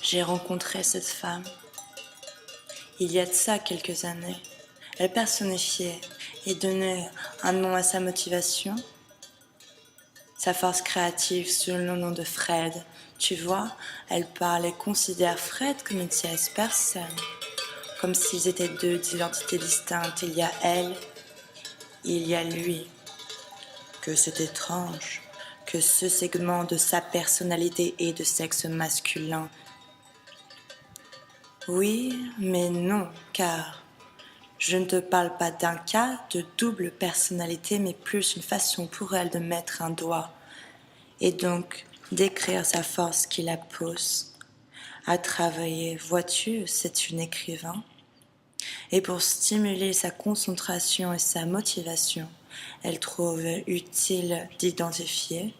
J'ai rencontré cette femme. Il y a de ça quelques années. Elle personnifiait et donnait un nom à sa motivation, sa force créative sous le nom de Fred. Tu vois, elle parle et considère Fred comme une tierce personne, comme s'ils étaient deux d'identités distinctes. Il y a elle, il y a lui. Que c'est étrange que ce segment de sa personnalité est de sexe masculin. Oui, mais non, car je ne te parle pas d'un cas de double personnalité, mais plus une façon pour elle de mettre un doigt et donc d'écrire sa force qui la pousse à travailler. Vois-tu, c'est une écrivain. Et pour stimuler sa concentration et sa motivation, elle trouve utile d'identifier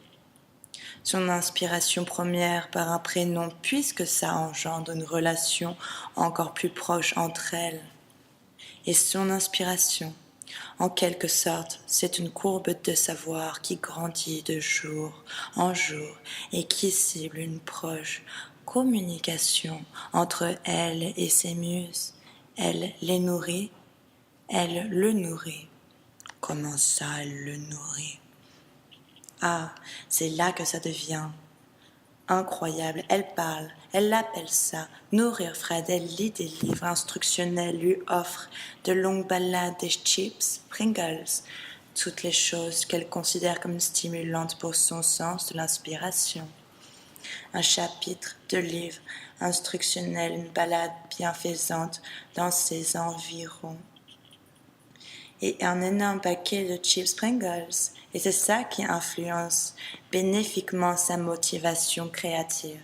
son inspiration première par un prénom, puisque ça engendre une relation encore plus proche entre elles. Et son inspiration, en quelque sorte, c'est une courbe de savoir qui grandit de jour en jour et qui cible une proche communication entre elle et ses muses. Elle les nourrit, elle le nourrit. Comment ça, elle le nourrit? Ah, c'est là que ça devient incroyable. Elle parle, elle appelle ça nourrir Fred. Elle lit des livres instructionnels, lui offre de longues balades, des chips, Pringles, toutes les choses qu'elle considère comme stimulantes pour son sens de l'inspiration. Un chapitre de livre instructionnel, une balade bienfaisante dans ses environs. Et un énorme paquet de chips Pringles. Et c'est ça qui influence bénéfiquement sa motivation créative.